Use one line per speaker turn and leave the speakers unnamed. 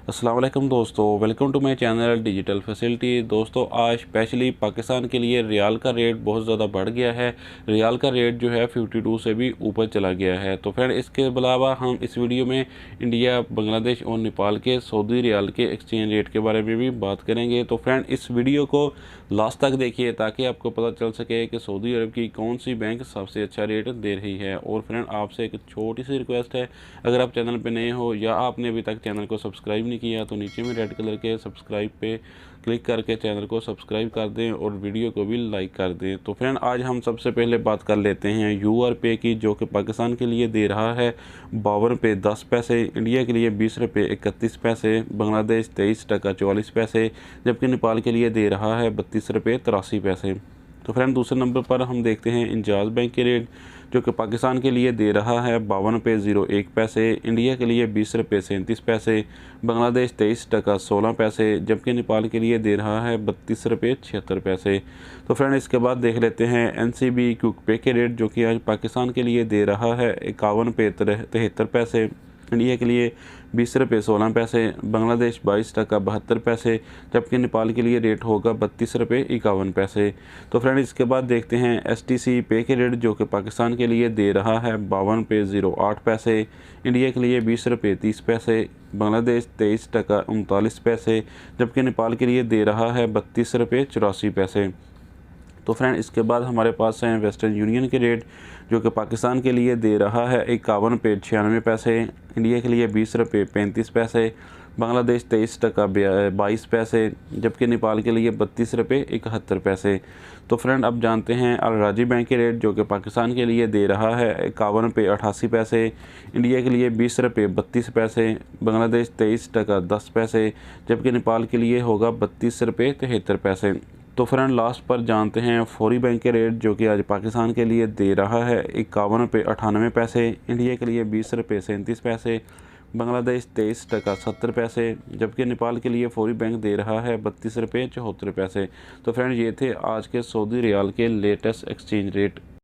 अस्सलाम वालेकुम दोस्तों, welcome to my channel digital facility. दोस्तों आज स्पेशली पाकिस्तान के लिए रियाल का रेट बहुत ज़्यादा बढ़ गया है। रियाल का रेट जो है 52 से भी ऊपर चला गया है। तो फ्रेंड इसके अलावा हम इस वीडियो में इंडिया, बांग्लादेश और नेपाल के सऊदी रियाल के एक्सचेंज रेट के बारे में भी बात करेंगे। तो फ्रेंड इस वीडियो को लास्ट तक देखिए ताकि आपको पता चल सके कि सऊदी अरब की कौन सी बैंक सबसे अच्छा रेट दे रही है। और फ्रेंड आपसे एक छोटी सी रिक्वेस्ट है, अगर आप चैनल पर नए हो या आपने अभी तक चैनल को सब्सक्राइब नहीं किया तो नीचे में रेड कलर के सब्सक्राइब पे क्लिक करके चैनल को सब्सक्राइब कर दें और वीडियो को भी लाइक कर दें। तो फ्रेंड आज हम सबसे पहले बात कर लेते हैं यूआर पे की, जो कि पाकिस्तान के लिए दे रहा है 52 रुपये 10 पैसे, इंडिया के लिए 20 रुपये 31 पैसे, बांग्लादेश 23 टका 44 पैसे, जबकि नेपाल के लिए दे रहा है 32 रुपये 83 पैसे। तो फ्रेंड दूसरे नंबर पर हम देखते हैं इंजाज बैंक के रेट, जो कि पाकिस्तान के लिए दे रहा है 52 रुपये 01 पैसे, इंडिया के लिए 20 रुपये 37 पैसे, बांग्लादेश 23 टका 16 पैसे, जबकि नेपाल के लिए दे रहा है 32 रुपये 76 पैसे। तो फ्रेंड इसके बाद देख लेते हैं एनसीबी क्विक पे के रेट, जो कि आज पाकिस्तान के लिए दे रहा है 51 रुपये 73 पैसे, इंडिया के लिए 20 रुपये 16 पैसे, बांग्लादेश 22 टका 72 पैसे, जबकि नेपाल के लिए रेट होगा 32 रुपये 51 पैसे। तो फ्रेंड इसके बाद देखते हैं एसटीसी पे के रेट, जो कि पाकिस्तान के लिए दे रहा है 52 रुपये 08 पैसे, इंडिया के लिए 20 रुपये 30 पैसे, बांग्लादेश 23 टका 39 पैसे, जबकि नेपाल के लिए दे रहा है 32 रुपये 84 पैसे। तो फ्रेंड इसके बाद हमारे पास हैं वेस्टर्न यूनियन के रेट, जो कि पाकिस्तान के लिए दे रहा है 51 रुपये 96 पैसे, इंडिया के लिए 20 रुपये 35 पैसे, बांग्लादेश 23 टका 22 पैसे, जबकि नेपाल के लिए 32 रुपये 71 पैसे। तो फ्रेंड अब जानते हैं अल राजी बैंक के रेट, जो कि पाकिस्तान के लिए दे रहा है 51 रुपये 88 पैसे, इंडिया के लिए 20 रुपये 32 पैसे, बांग्लादेश 23 टका 10 पैसे, जबकि नेपाल के लिए होगा 32 रुपये 73 पैसे। तो फ्रेंड लास्ट पर जानते हैं फौरी बैंक के रेट, जो कि आज पाकिस्तान के लिए दे रहा है 51 रुपये 98 पैसे, इंडिया के लिए 20 रुपये 37 पैसे, बांग्लादेश 23 टका 70 पैसे, जबकि नेपाल के लिए फौरी बैंक दे रहा है 32 रुपये 74 पैसे। तो फ्रेंड ये थे आज के सऊदी रियाल के लेटेस्ट एक्सचेंज रेट।